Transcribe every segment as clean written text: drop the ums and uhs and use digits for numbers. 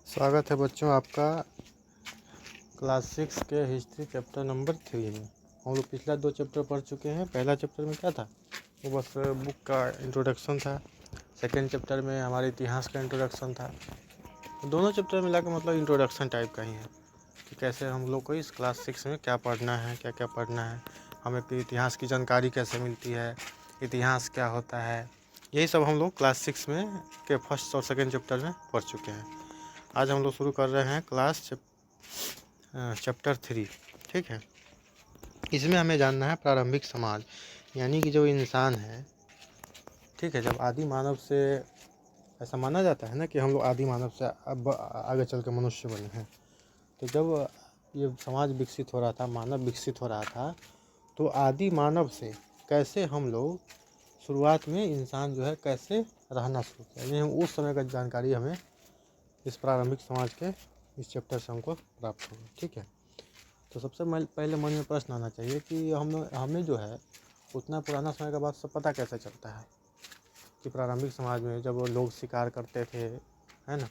स्वागत है बच्चों आपका क्लास 6 के हिस्ट्री चैप्टर नंबर 3 में। हम लोग पिछला 2 चैप्टर पढ़ चुके हैं। पहला चैप्टर में क्या था, वो बस बुक का इंट्रोडक्शन था। सेकेंड चैप्टर में हमारे इतिहास का इंट्रोडक्शन था। दोनों चैप्टर मिला के मतलब इंट्रोडक्शन टाइप का ही है कि कैसे हम लोग को इस क्लास 6 में क्या पढ़ना है, क्या क्या पढ़ना है, हमें इतिहास की जानकारी कैसे मिलती है, इतिहास क्या होता है। यही सब हम लोग क्लास 6 में के फर्स्ट और सेकेंड चैप्टर में पढ़ चुके हैं। आज हम लोग शुरू कर रहे हैं क्लास चैप्टर 3। ठीक है, इसमें हमें जानना है प्रारंभिक समाज, यानी कि जो इंसान है, ठीक है, जब आदि मानव से, ऐसा माना जाता है ना कि हम लोग आदि मानव से अब आगे चल के मनुष्य बने हैं। तो जब ये समाज विकसित हो रहा था, मानव विकसित हो रहा था, तो आदि मानव से कैसे हम लोग शुरुआत में इंसान जो है कैसे रहना शुरू किया, यानी उस समय का जानकारी हमें इस प्रारंभिक समाज के इस चैप्टर से हमको प्राप्त होगा। ठीक है, तो सबसे पहले मन में प्रश्न आना चाहिए कि हमें जो है उतना पुराना समय का बात सब पता कैसे चलता है कि प्रारंभिक समाज में जब लोग शिकार करते थे, है ना,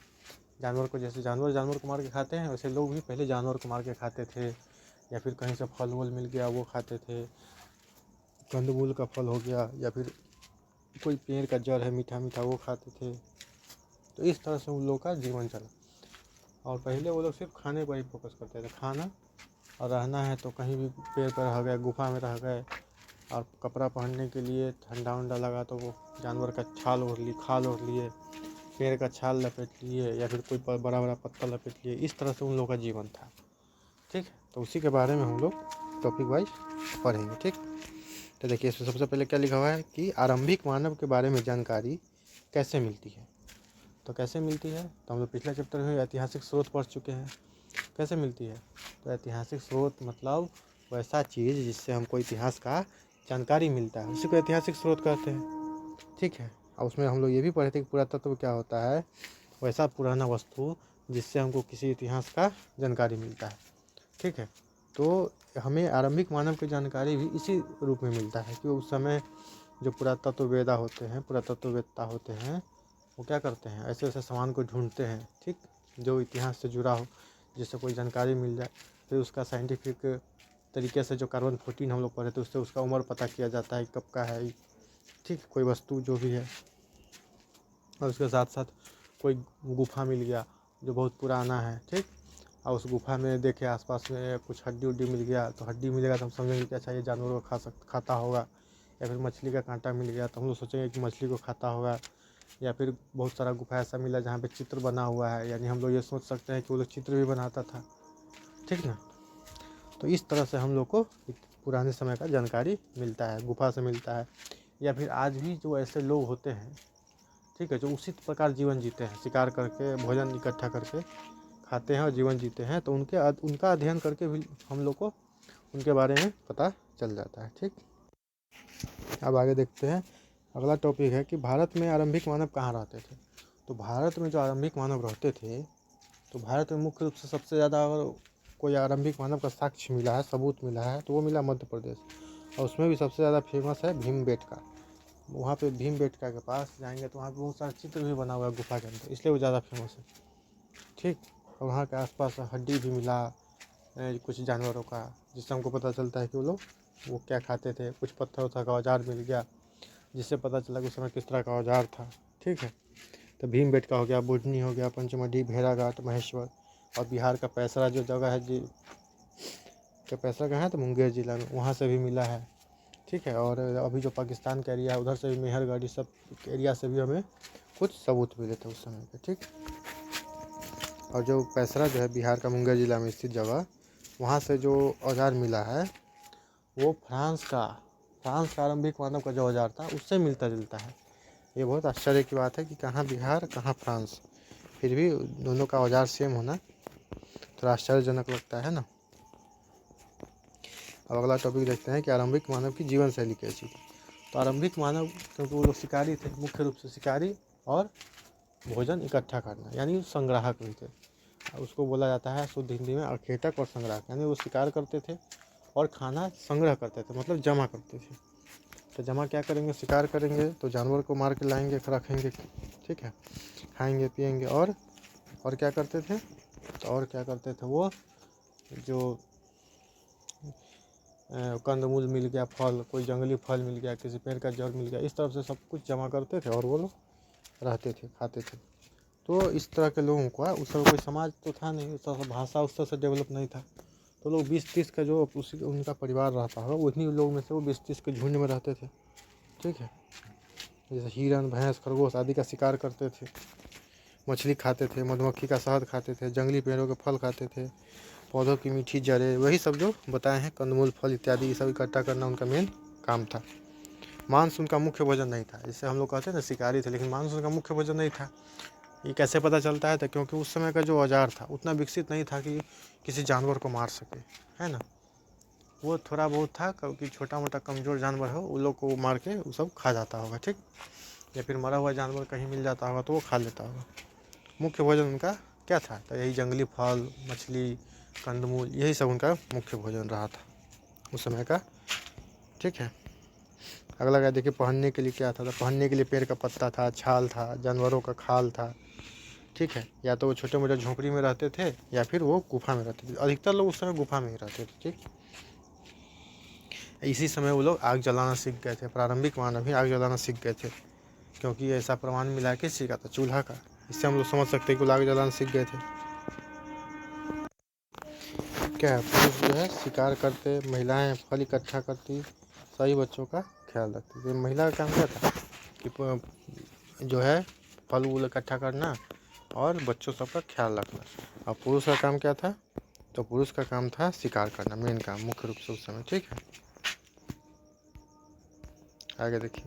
जानवर को, जैसे जानवर को मार के खाते हैं, वैसे लोग भी पहले जानवर को मार के खाते थे, या फिर कहीं से फल वल मिल गया वो खाते थे, कंदमूल का फल हो गया, या फिर कोई पेड़ का जड़ है मीठा मीठा वो खाते थे। तो इस तरह से उन लोगों का जीवन चला, और पहले वो लोग सिर्फ खाने पर ही फोकस करते थे, खाना और रहना है तो कहीं भी पेड़ पर रह गए, गुफा में रह गए, और कपड़ा पहनने के लिए ठंडा वंडा लगा तो वो जानवर का छाल ओढ़ ली, खाल ओढ़ लिए, पेड़ का छाल लपेट लिए, या फिर कोई बड़ा बड़ा पत्ता लपेट लिए। इस तरह से उन लोगों का जीवन था। ठीक है, तो उसी के बारे में हम लोग टॉपिक वाइज पढ़ेंगे। ठीक, तो देखिए इसमें सबसे पहले क्या लिखा हुआ है कि आरंभिक मानव के बारे में जानकारी कैसे मिलती है। तो कैसे मिलती है, तो हम लोग पिछले चैप्टर में ऐतिहासिक स्रोत पढ़ चुके हैं। कैसे मिलती है, तो ऐतिहासिक स्रोत मतलब वैसा चीज़ जिससे हमको इतिहास का जानकारी मिलता है, उसी को ऐतिहासिक स्रोत कहते हैं। ठीक है, और उसमें हम लोग ये भी पढ़े थे कि पुरातत्व क्या होता है, वैसा पुराना वस्तु जिससे हमको किसी इतिहास का जानकारी मिलता है। ठीक है, तो हमें आरंभिक मानव की जानकारी भी इसी रूप में मिलता है कि उस समय जो पुरातत्ववेदा होते हैं, पुरातत्ववेत्ता होते हैं, वो क्या करते हैं, ऐसे ऐसे सामान को ढूंढते हैं, ठीक, जो इतिहास से जुड़ा हो, जिससे कोई जानकारी मिल जाए। फिर उसका साइंटिफिक तरीके से जो कार्बन 14 हम लोग पढ़े थे, उससे उसका उम्र पता किया जाता है कब का है, ठीक, कोई वस्तु जो भी है। और उसके साथ साथ कोई गुफा मिल गया जो बहुत पुराना है, ठीक, और उस गुफा में देखे आसपास में कुछ हड्डी उड्डी मिल गया, तो हड्डी मिलेगा तो हम समझेंगे कि अच्छा ये जानवर को खाता होगा। या फिर मछली का कांटा मिल गया तो हम लोग सोचेंगे कि मछली को खाता होगा। या फिर बहुत सारा गुफा ऐसा मिला जहाँ पे चित्र बना हुआ है, यानी हम लोग ये सोच सकते हैं कि वो लोग चित्र भी बनाता था। ठीक ना, तो इस तरह से हम लोग को पुराने समय का जानकारी मिलता है, गुफा से मिलता है। या फिर आज भी जो ऐसे लोग होते हैं, ठीक है, जो उसी प्रकार जीवन जीते हैं, शिकार करके भोजन इकट्ठा करके खाते हैं और जीवन जीते हैं, तो उनका अध्ययन करके भी हम लोग को उनके बारे में पता चल जाता है। ठीक, अब आगे देखते हैं। अगला टॉपिक है कि भारत में आरंभिक मानव कहाँ रहते थे। तो भारत में जो आरंभिक मानव रहते थे, तो भारत में मुख्य रूप से सबसे ज़्यादा अगर कोई आरंभिक मानव का साक्ष्य मिला है, सबूत मिला है, तो वो मिला मध्य प्रदेश। और उसमें भी सबसे ज़्यादा फेमस है भीमबेटका। वहाँ पे भीमबेटका के पास जाएंगे तो वहाँ पे बहुत सारा चित्र भी बना हुआ है गुफा के अंदर, इसलिए वो ज़्यादा फेमस है। ठीक, और वहाँ के आसपास हड्डी भी मिला कुछ जानवरों का, जिससे हमको पता चलता है कि वो क्या खाते थे। कुछ पत्थर वत्थर का औजार मिल गया, जिससे पता चला कि उस समय किस तरह का औजार था। ठीक है, तो भीमबेटका हो गया, बुधनी हो गया, पंचमढ़ी, भेड़ाघाट, महेश्वर, और बिहार का पैसरा जो जगह है जी, क्या पैसरा कहाँ है, तो मुंगेर जिला में, वहाँ से भी मिला है। ठीक है, और अभी जो पाकिस्तान का एरिया है उधर से भी, मेहरगढ़, ये सब एरिया से भी हमें कुछ सबूत मिले थे उस समय के। ठीक, और जो पैसरा जो है बिहार का मुंगेर जिला में स्थित जगह, वहाँ से जो औजार मिला है वो फ्रांस का आरंभिक मानव का जो औजार था उससे मिलता जुलता है। ये बहुत आश्चर्य की बात है कि कहाँ बिहार कहाँ फ्रांस, फिर भी दोनों का औजार सेम होना थोड़ा आश्चर्यजनक लगता है ना। अब अगला टॉपिक देखते हैं कि आरंभिक मानव की जीवन शैली कैसी थी। तो आरंभिक मानव, क्योंकि वो लोग शिकारी थे, मुख्य रूप से शिकारी और भोजन इकट्ठा करना, यानी संग्राहक भी थे। उसको बोला जाता है शुद्ध हिंदी में अखेटक और संग्राहक, यानी वो शिकार करते थे और खाना संग्रह करते थे, मतलब जमा करते थे। तो जमा क्या करेंगे, शिकार करेंगे तो जानवर को मार के लाएंगे, रखेंगे, ठीक है, खाएंगे पिएंगे और और क्या करते थे, तो और क्या करते थे वो, जो कंदमूल मिल गया, फल, कोई जंगली फल मिल गया, किसी पेड़ का जड़ मिल गया, इस तरफ से सब कुछ जमा करते थे और वो लोग रहते थे, खाते थे। तो इस तरह के लोगों का उस समय कोई समाज तो था नहीं, उस तरह से भाषा उस तरह से डेवलप नहीं था। तो लोग 20-30 का जो उसी उनका परिवार रहता होगा, उन्हीं लोग में से वो 20-30 के झुंड में रहते थे। ठीक है, जैसे हिरन, भैंस, खरगोश आदि का शिकार करते थे, मछली खाते थे, मधुमक्खी का शहद खाते थे, जंगली पेड़ों के फल खाते थे, पौधों की मीठी जड़ें, वही सब जो बताए हैं, कंदमूल, फल इत्यादि, ये सब इकट्ठा करना उनका मेन काम था। मांस उनका मुख्य भोजन नहीं था। जैसे हम लोग कहते हैं ना शिकारी थे, लेकिन मांस उनका मुख्य भोजन नहीं था। ये कैसे पता चलता है, तो क्योंकि उस समय का जो औजार था उतना विकसित नहीं था कि किसी जानवर को मार सके, है ना। वो थोड़ा बहुत था, क्योंकि छोटा मोटा कमज़ोर जानवर हो उन लोग को मार के वो सब खा जाता होगा, ठीक, या फिर मरा हुआ जानवर कहीं मिल जाता होगा तो वो खा लेता होगा। मुख्य भोजन उनका क्या था, तो यही जंगली फल, मछली, कंदमूल, यही सब उनका मुख्य भोजन रहा था उस समय का। ठीक है, अगला क्या देखिए, पहनने के लिए क्या था, तो पहनने के लिए पेड़ का पत्ता था, छाल था, जानवरों का खाल था। ठीक है, या तो वो छोटे मोटे झोंपड़ी में रहते थे या फिर वो गुफा में रहते थे। अधिकतर लोग उस समय गुफा में ही रहते थे। ठीक, इसी समय वो लोग आग जलाना सीख गए थे। प्रारंभिक मानव ही आग जलाना सीख गए थे, क्योंकि ऐसा प्रमाण मिला है किस चीज़ का, था चूल्हा का। इससे हम लोग समझ सकते हैं कि वो आग जलाना सीख गए थे। क्या है, पुरुष जो है शिकार करते, महिलाएं फल इकट्ठा करती, सभी बच्चों का ख्याल रखती। तो महिला का काम क्या था कि जो है फल वूल इकट्ठा करना और बच्चों सब का ख्याल रखना। और पुरुष का काम क्या था, तो पुरुष का काम था शिकार करना, मेन काम मुख्य रूप से उस समय। ठीक है, आगे देखिए,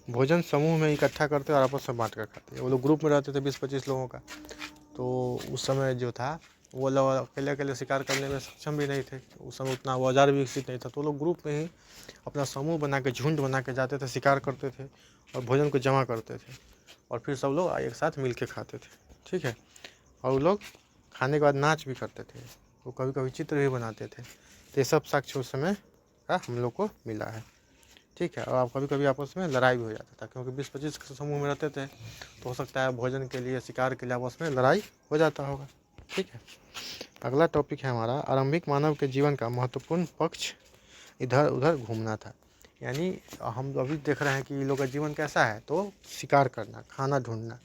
भोजन समूह में इकट्ठा करते और आपस में बांट कर खाते। वो लोग ग्रुप में रहते थे 20-25 लोगों का। तो उस समय जो था वो लोग अकेले अकेले शिकार करने में सक्षम भी नहीं थे, उस समय उतना औजार भी विकसित नहीं था। तो लोग ग्रुप में ही अपना समूह बना के, झुंड बना के जाते थे, शिकार करते थे और भोजन को जमा करते थे और फिर सब लोग एक साथ मिल के खाते थे। ठीक है, और वो लोग खाने के बाद नाच भी करते थे, वो कभी कभी चित्र भी बनाते थे। तो ये सब साक्ष्य उस समय का हम लोग को मिला है। ठीक है, और कभी कभी आपस में लड़ाई भी हो जाता था, क्योंकि 20-25 के समूह में रहते थे तो हो सकता है भोजन के लिए, शिकार के लिए आपस में लड़ाई हो जाता होगा। ठीक है, अगला टॉपिक है हमारा, आरंभिक मानव के जीवन का महत्वपूर्ण पक्ष इधर उधर घूमना था। यानी हम अभी देख रहे हैं कि लोग का जीवन कैसा है, तो शिकार करना, खाना ढूंढना,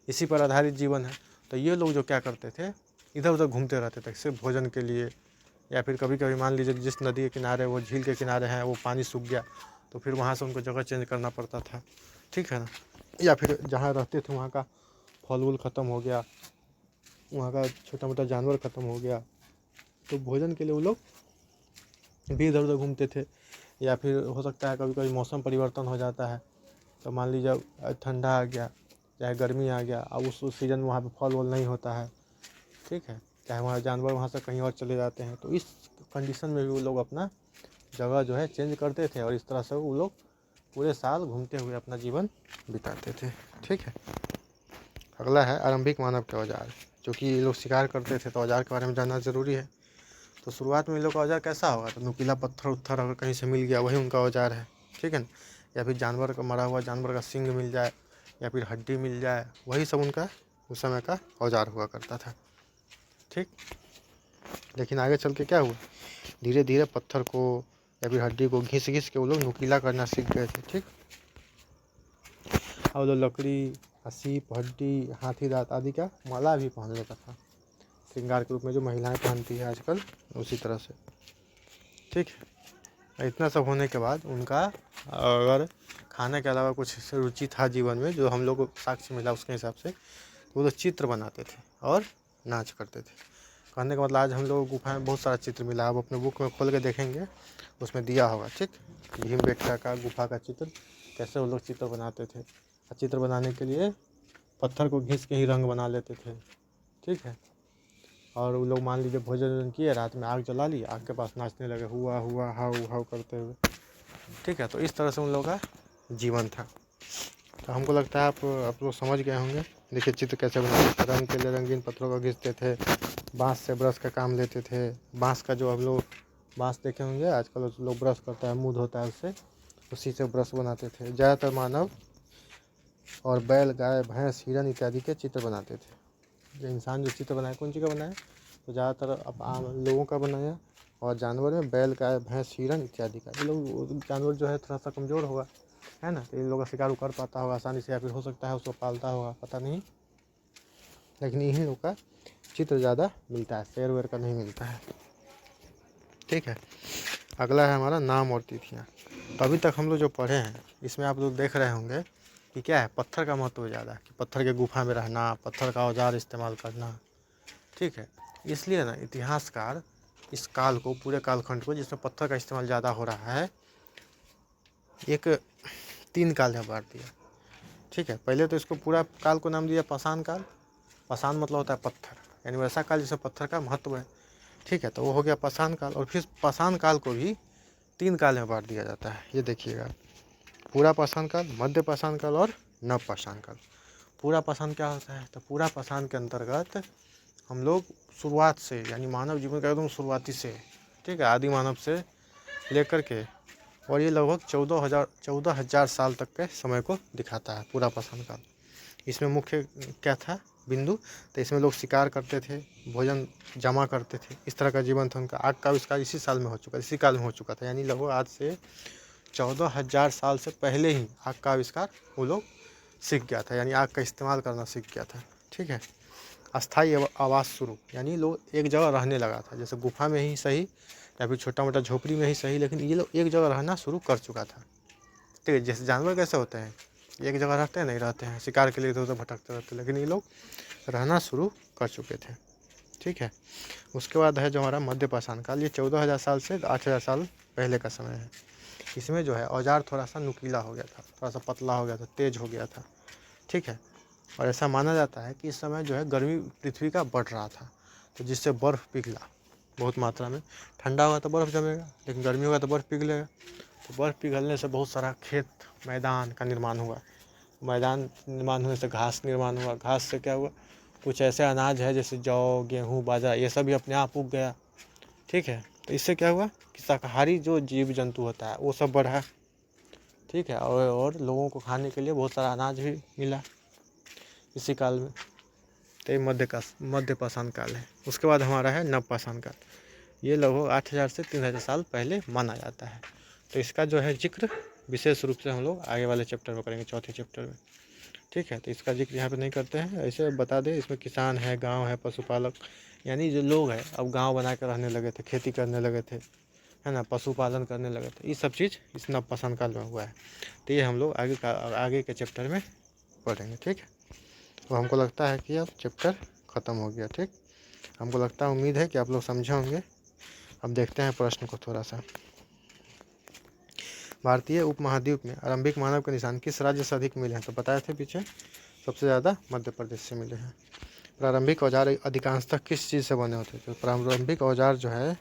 इसी पर आधारित जीवन है। तो ये लोग जो क्या करते थे, इधर उधर घूमते रहते थे सिर्फ भोजन के लिए, या फिर कभी कभी मान लीजिए जिस नदी के किनारे, वो झील के किनारे हैं, वो पानी सूख गया तो फिर वहाँ से उनको जगह चेंज करना पड़ता था। ठीक है ना, या फिर जहाँ रहते थे वहाँ का फल वूल ख़त्म हो गया, वहाँ का छोटा मोटा जानवर ख़त्म हो गया, तो भोजन के लिए वो लोग भी इधर उधर घूमते थे। या फिर हो सकता है कभी कभी मौसम परिवर्तन हो जाता है, तो मान लीजिए ठंडा आ गया, चाहे गर्मी आ गया, अब उस सीज़न में वहाँ पे फल वल नहीं होता है। ठीक है, चाहे वहाँ जानवर वहाँ से कहीं और चले जाते हैं, तो इस कंडीशन में भी वो लोग अपना जगह जो है चेंज करते थे और इस तरह से वो लोग पूरे साल घूमते हुए अपना जीवन बिताते थे। ठीक है, अगला है आरंभिक मानव के औजार। जो कि ये लोग शिकार करते थे तो औजार के बारे में जानना ज़रूरी है। तो शुरुआत में इन लोग का औजार कैसा होगा, तो नुकीला पत्थर उत्थर अगर कहीं से मिल गया वही उनका औजार है। ठीक है ना, या फिर जानवर का, मरा हुआ जानवर का सींग मिल जाए या फिर हड्डी मिल जाए, वही सब उनका उस समय का औजार हुआ करता था। ठीक, लेकिन आगे चल के क्या हुआ, धीरे धीरे पत्थर को या फिर हड्डी को घिस घिस के वो लोग नुकीला करना सीख गए थे। ठीक, और वो लकड़ी, सीप, हड्डी, हाथी दांत आदि का माला भी पहन लेता था, श्रृंगार के रूप में जो महिलाएं पहनती है आजकल, उसी तरह से। ठीक है, इतना सब होने के बाद उनका अगर खाने के अलावा कुछ रुचि था जीवन में, जो हम लोग को साक्ष्य मिला उसके हिसाब से, तो वो लोग चित्र बनाते थे और नाच करते थे। कहने का मतलब आज हम लोग गुफा में बहुत सारा चित्र मिला, आप अपने बुक में खोल के देखेंगे उसमें दिया होगा। ठीक, भीमबेटका का गुफा का चित्र, कैसे वो लोग चित्र बनाते थे। चित्र बनाने के लिए पत्थर को घिस के ही रंग बना लेते थे। ठीक है, और वो लोग मान लीजिए भोजन किए, रात में आग जला ली, आग के पास नाचने लगे, हुआ हुआ हाउ हाउ करते हुए। ठीक है, तो इस तरह से उन लोगों का जीवन था। तो हमको लगता है आप लोग समझ गए होंगे। देखिए चित्र कैसे बनाते थे, रंग के लिए रंगीन पत्थरों को घिसते थे, बांस से ब्रश का काम लेते थे। बांस का जो हम लोग बांस देखे होंगे आजकल लोग ब्रश करता है, मुँह धोता है उससे, उसी से ब्रश बनाते थे। ज़्यादातर मानव और बैल, गाय, भैंस, हिरन इत्यादि के चित्र बनाते थे। जो इंसान जो चित्र बनाया कौन चीज़ का बनाया, तो ज़्यादातर अब आम लोगों का बनाया, और जानवर में बैल, गाय, भैंस, हिरन इत्यादि का। ये लोग जानवर जो है थोड़ा सा कमज़ोर होगा, है ना, तो इन लोगों का शिकार कर पाता होगा आसानी से, या फिर हो सकता है उसको पालता होगा, पता नहीं, लेकिन इन्हीं लोग का चित्र ज़्यादा मिलता है, शेर वेर का नहीं मिलता है। ठीक है, अगला है हमारा नाम और तिथियाँ। तो अभी तक हम लोग जो पढ़े हैं इसमें आप लोग देख रहे होंगे कि क्या है, पत्थर का महत्व ज़्यादा है, कि पत्थर के गुफा में रहना, पत्थर का औजार इस्तेमाल करना। ठीक है, इसलिए ना इतिहासकार इस काल को, पूरे कालखंड को जिसमें पत्थर का इस्तेमाल ज़्यादा हो रहा है, एक 3 काल में बांट दिया। ठीक है, पहले तो इसको पूरा काल को नाम दिया पाषाण काल। पाषाण मतलब होता है पत्थर, यानी वैसा काल जिसमें पत्थर का महत्व है। ठीक है, तो वो हो गया पाषाण काल। और फिर पाषाण काल को भी 3 काल में बांट दिया जाता है। ये देखिएगा, पूरा पाषाण काल, मध्य पाषाण काल और नव पाषाण काल। पूरा पाषाण क्या होता है, तो पूरा पाषाण के अंतर्गत हम लोग शुरुआत से, यानी मानव जीवन का एकदम शुरुआती से, ठीक है, आदि मानव से लेकर के, और ये लगभग 14,000 साल तक के समय को दिखाता है पूरा पाषाण काल। इसमें मुख्य क्या था बिंदु, तो इसमें लोग शिकार करते थे, भोजन जमा करते थे, इस तरह का जीवन था उनका। आग का आविष्कार इसी साल में हो चुका, इसी काल में हो चुका था, यानी लगभग आज से 14,000 साल से पहले ही आग का आविष्कार वो लोग सीख गया था, यानी आग का इस्तेमाल करना सीख गया था। ठीक है, अस्थाई आवास शुरू, यानी लोग एक जगह रहने लगा था, जैसे गुफा में ही सही या फिर छोटा मोटा झोपड़ी में ही सही, लेकिन ये लोग एक जगह रहना शुरू कर चुका था। ठीक है, जैसे जानवर कैसे होते हैं, एक जगह रहते हैं, नहीं रहते हैं, शिकार के लिए इधर उधर भटकते रहते हैं, लेकिन ये लोग रहना शुरू कर चुके थे। ठीक है, उसके बाद है जो हमारा मध्य पाषाण काल। ये 14,000 साल से 8,000 साल पहले का समय है। इसमें जो है औजार थोड़ा सा नुकीला हो गया था, थोड़ा सा पतला हो गया था, तेज हो गया था। ठीक है, और ऐसा माना जाता है कि इस समय जो है गर्मी पृथ्वी का बढ़ रहा था, तो जिससे बर्फ़ पिघला बहुत मात्रा में। ठंडा होगा तो बर्फ़ जमेगा, लेकिन गर्मी होगा तो बर्फ़ पिघलेगा। तो बर्फ़ पिघलने से बहुत सारा खेत मैदान का निर्माण हुआ। मैदान निर्माण होने से घास निर्माण हुआ। घास से क्या हुआ, कुछ ऐसे अनाज है जैसे जौ, गेहूँ, बाजरा, ये सब भी अपने आप उग गया। ठीक है, तो इससे क्या हुआ कि शाकाहारी जो जीव जंतु होता है वो सब बढ़ा। ठीक है, और लोगों को खाने के लिए बहुत सारा अनाज भी मिला इसी काल में। तो ये मध्य पाषाण काल है। उसके बाद हमारा है नव पाषाण काल। ये लगभग 8,000 से 3,000 साल पहले माना जाता है। तो इसका जो है जिक्र विशेष रूप से हम लोग आगे वाले चैप्टर में करेंगे, चौथे चैप्टर में। ठीक है, तो इसका जिक्र यहाँ पे नहीं करते हैं, ऐसे बता दें। इसमें किसान है, गांव है, पशुपालक, यानी जो लोग हैं अब गांव बना कर रहने लगे थे, खेती करने लगे थे, है ना, पशुपालन करने लगे थे। ये सब चीज़ इस नव पाषाण काल में हुआ है। तो ये हम लोग आगे के चैप्टर में पढ़ेंगे। ठीक है, तो हमको लगता है कि अब चैप्टर ख़त्म हो गया। ठीक, हमको लगता है, उम्मीद है कि आप लोग समझे होंगे। अब देखते हैं प्रश्न को थोड़ा सा। भारतीय उपमहाद्वीप में आरंभिक मानव के निशान किस राज्य से अधिक मिले हैं, तो बताए थे पीछे, सबसे ज़्यादा मध्य प्रदेश से मिले हैं। प्रारंभिक औजार अधिकांशतः किस चीज़ से बने होते थे, प्रारंभिक औजार जो है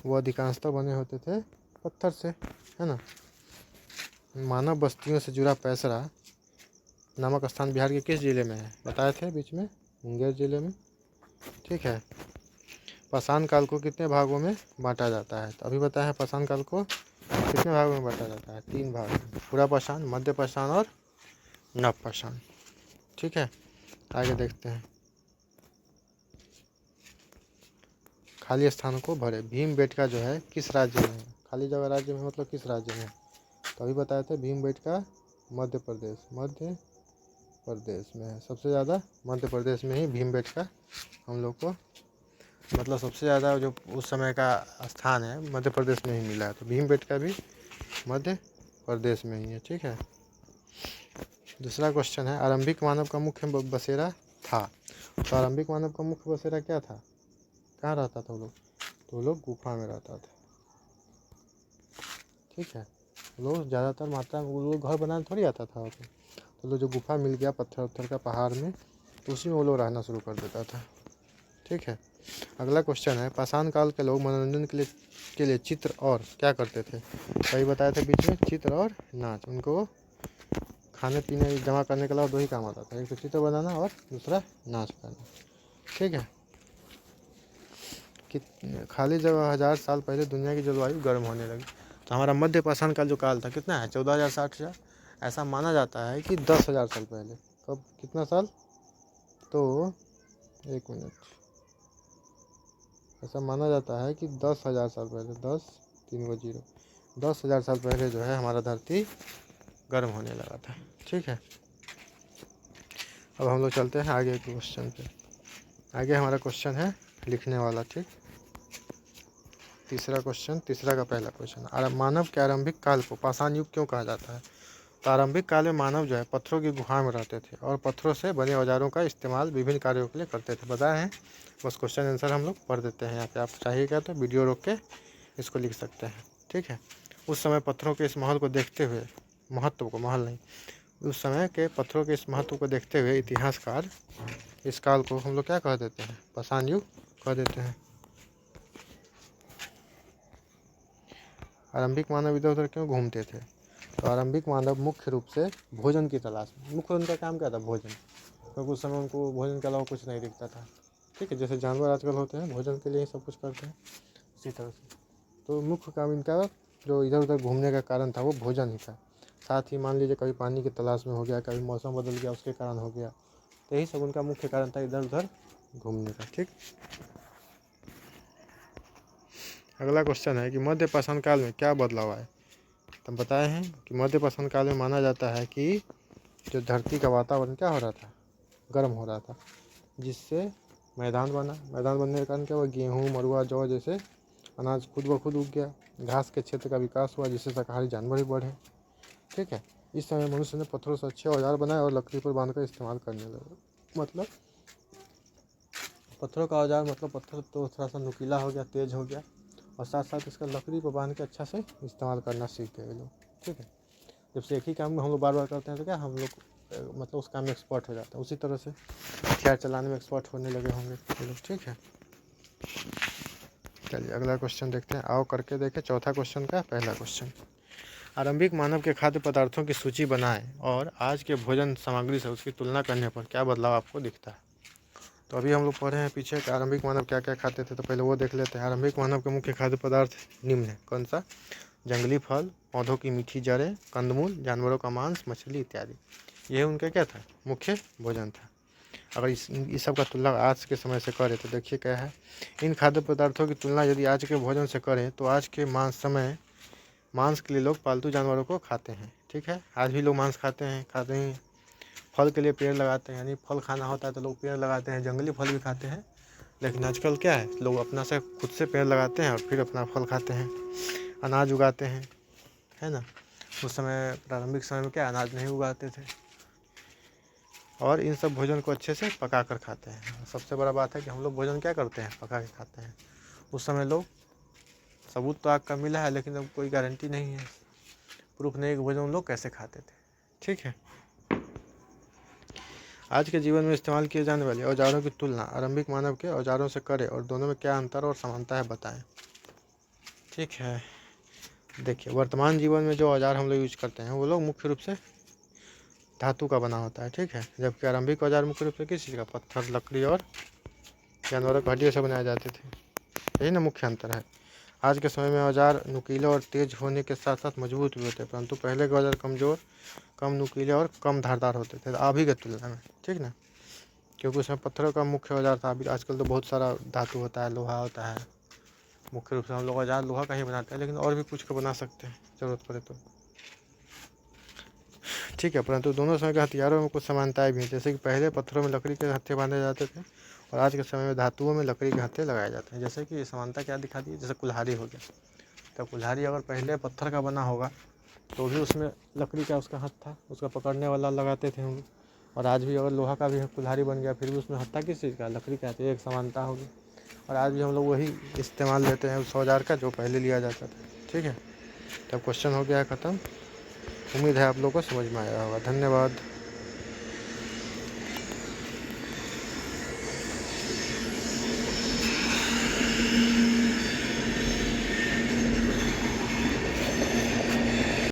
वो अधिकांशतः बने होते थे पत्थर से, है ना। मानव बस्तियों से जुड़ा पैसरा नामक स्थान बिहार के किस जिले में है, बताए थे बीच में, मुंगेर जिले में। ठीक है, पाषाण काल को कितने भागों में बांटा जाता है, तो अभी बताया है पाषाण काल को कितने भागों में बांटा जाता है, 3 भाग में, पूरा पाषाण, मध्य पाषाण और नव पाषाण। ठीक है, आगे देखते हैं। खाली स्थानों को भरे, भीमबेटका जो है किस राज्य में है, खाली जगह राज्य में मतलब किस राज्य में है, तो अभी बताए थे भीमबेटका मध्य प्रदेश में है। सबसे ज़्यादा मध्य प्रदेश में ही भीमबेटका हम लोग को, मतलब सबसे ज़्यादा जो उस समय का स्थान है मध्य प्रदेश में ही मिला है, तो भीमबेटका भी मध्य प्रदेश में ही है। ठीक है, दूसरा क्वेश्चन है, आरंभिक मानव का मुख्य बसेरा था, तो आरंभिक मानव का मुख्य बसेरा क्या था, कहाँ रहता था वो लोग, तो वो लोग गुफा में रहता था। ठीक है, लोग ज़्यादातर मात्रा में वो लोग घर बनाने थोड़ी आता था वहाँ पे, तो लोग जो गुफा मिल गया पत्थर उत्थर का पहाड़ में, तो उसी में वो लोग रहना शुरू कर देता था। ठीक है, अगला क्वेश्चन है, पाषाण काल के लोग मनोरंजन के लिए चित्र और क्या करते थे, वही बताए थे बीच में, चित्र और नाच। उनको खाने पीने जमा करने के अलावा 2 ही काम आता था, एक तो चित्र बनाना और दूसरा नाच करना। ठीक है, कि खाली जगह 1,000 साल पहले दुनिया की जलवायु गर्म होने लगी। तो हमारा मध्य पाषाण काल जो काल था कितना है, 14,000 से 8,000। ऐसा माना जाता है कि 10,000 साल पहले, कब, कितना साल, तो एक मिनट, ऐसा माना जाता है कि 10,000 साल पहले, 10 3 को 0, 10,000 साल पहले जो है हमारा धरती गर्म होने लगा था। ठीक है, अब हम लोग चलते हैं आगे के क्वेश्चन पे। आगे हमारा क्वेश्चन है लिखने वाला। ठीक, तीसरा क्वेश्चन, तीसरा का पहला क्वेश्चन, मानव के आरंभिक काल को पाषाण युग क्यों कहा जाता है? तो आरंभिक काल में मानव जो है पत्थरों की गुहा में रहते थे और पत्थरों से बने औजारों का इस्तेमाल विभिन्न कार्यों के लिए करते थे। बताए हैं, बस क्वेश्चन आंसर हम लोग पढ़ देते हैं यहाँ पे। आप चाहिएगा तो वीडियो रोक के इसको लिख सकते हैं। ठीक है, उस समय पत्थरों के इस महल को देखते हुए, महत्व को, महल नहीं, उस समय के पत्थरों के इस महत्व को देखते हुए इतिहासकार इस काल को हम लोग क्या कह देते हैं? पाषाण युग कह देते हैं। आरंभिक मानव इधर उधर क्यों घूमते थे? तो आरंभिक मानव मुख्य रूप से भोजन की तलाश में, मुख्य उनका काम क्या था? भोजन, क्योंकि उस समय उनको भोजन के अलावा कुछ नहीं दिखता था। ठीक है, जैसे जानवर आजकल होते हैं भोजन के लिए ही सब कुछ करते हैं, इसी तरह से। तो मुख्य काम इनका जो इधर उधर घूमने का कारण था वो भोजन ही था। साथ ही मान लीजिए कभी पानी की तलाश में हो गया, कभी मौसम बदल गया उसके कारण हो गया, तो यही सब उनका मुख्य कारण था इधर उधर घूमने का। ठीक, अगला क्वेश्चन है कि मध्य पाषाण काल में क्या बदलाव आए? तो बताए हैं कि मध्य पाषाण काल में माना जाता है कि जो धरती का वातावरण क्या हो रहा था? गर्म हो रहा था, जिससे मैदान बना। मैदान बनने के कारण क्या हुआ? गेहूँ, मरुआ, जौ जैसे अनाज खुद ब खुद उग गया। घास के क्षेत्र का विकास हुआ, जिससे शाकाहारी जानवर भी बढ़े। ठीक है, इस समय मनुष्य ने पत्थरों से अच्छे औजार बनाए और लकड़ी पर बांधकर इस्तेमाल करने लगे। मतलब पत्थरों का औजार, मतलब पत्थर तो थोड़ा सा नुकीला हो गया, तेज हो गया, और साथ साथ इसका लकड़ी पर बांध के अच्छा से इस्तेमाल करना सीख गए लोग। ठीक है, जब से एक ही काम में हम लोग बार बार करते हैं तो क्या हम लोग मतलब उस काम में एक्सपर्ट हो जाते हैं। उसी तरह से हथियार चलाने में एक्सपर्ट होने लगे होंगे लोग। ठीक है, चलिए अगला क्वेश्चन देखते हैं। आओ करके देखें चौथा क्वेश्चन का पहला क्वेश्चन। आरंभिक मानव के खाद्य पदार्थों की सूची बनाएं और आज के भोजन सामग्री से उसकी तुलना करने पर क्या बदलाव आपको दिखता है? तो अभी हम लोग पढ़े हैं पीछे कि आरंभिक मानव क्या क्या खाते थे, तो पहले वो देख लेते हैं। आरंभिक मानव के मुख्य खाद्य पदार्थ निम्न है। कौन सा? जंगली फल, पौधों की मीठी जड़ें, कंदमूल, जानवरों का मांस, मछली इत्यादि। यह उनका क्या था? मुख्य भोजन था। अगर इस सब का तुलना आज के समय से करें तो देखिए क्या है। इन खाद्य पदार्थों की तुलना यदि आज के भोजन से करें तो आज के मांस के लिए लोग पालतू जानवरों को खाते हैं। ठीक है, आज भी लोग मांस खाते हैं। फल के लिए पेड़ लगाते हैं, यानी फल खाना होता है तो लोग पेड़ लगाते हैं, जंगली फल भी खाते हैं। लेकिन आजकल क्या है, लोग अपना से खुद से पेड़ लगाते हैं और फिर अपना फल खाते हैं, अनाज उगाते हैं, है ना। उस समय प्रारंभिक समय में क्या अनाज नहीं उगाते थे, और इन सब भोजन को अच्छे से पका कर खाते हैं। सबसे बड़ा बात है कि हम लोग भोजन क्या करते हैं? पका के खाते हैं। उस समय लोग, सबूत तो आग का मिला है लेकिन अब कोई गारंटी नहीं है, प्रूफ नहीं कि भोजन लोग कैसे खाते थे। ठीक है, आज के जीवन में इस्तेमाल किए जाने वाले औजारों की तुलना आरंभिक मानव के औजारों से करें और दोनों में क्या अंतर और समानता है बताएं। ठीक है, देखिए वर्तमान जीवन में जो औजार हम लोग यूज करते हैं वो लोग मुख्य रूप से धातु का बना होता है। ठीक है, जबकि आरंभिक औजार मुख्य रूप से किस चीज़ का? पत्थर, लकड़ी और जानवरों की हड्डियों से बनाए जाते थे। यही ना मुख्य अंतर है। आज के समय में औजार नुकीले और तेज होने के साथ साथ मजबूत भी होते हैं, परंतु पहले के औजार कमज़ोर, कम नुकीले और कम धारदार होते थे अभी के तुलना में। ठीक ना, क्योंकि उसमें पत्थरों का मुख्य औजार था। अभी आजकल तो बहुत सारा धातु होता है, लोहा होता है। मुख्य रूप से हम लोग औजार लोहा का ही बनाते हैं, लेकिन और भी कुछ का बना सकते हैं ज़रूरत पड़े तो। ठीक है, परंतु दोनों समय के हथियारों में कुछ समानताएं भी हैं, जैसे कि पहले पत्थरों में लकड़ी के हत्थे बांधे जाते थे और आज के समय में धातुओं में लकड़ी के हत्थे लगाए जाते हैं। जैसे कि समानता क्या दिखा दी, जैसे कुल्हाड़ी हो गया, तो कुल्हाड़ी अगर पहले पत्थर का बना होगा तो भी उसमें लकड़ी का उसका हत्था था, उसका पकड़ने वाला लगाते थे हम लोग। और आज भी अगर लोहा का भी कुल्हाड़ी बन गया फिर भी उसमें हत्था किस चीज़ का? लकड़ी का। तो एक समानता होगी, और आज भी हम लोग वही इस्तेमाल लेते हैं उस औजार का जो पहले लिया जाता था। ठीक है, तब क्वेश्चन हो गया है ख़त्म। उम्मीद है आप लोगों को समझ में आया होगा। धन्यवाद।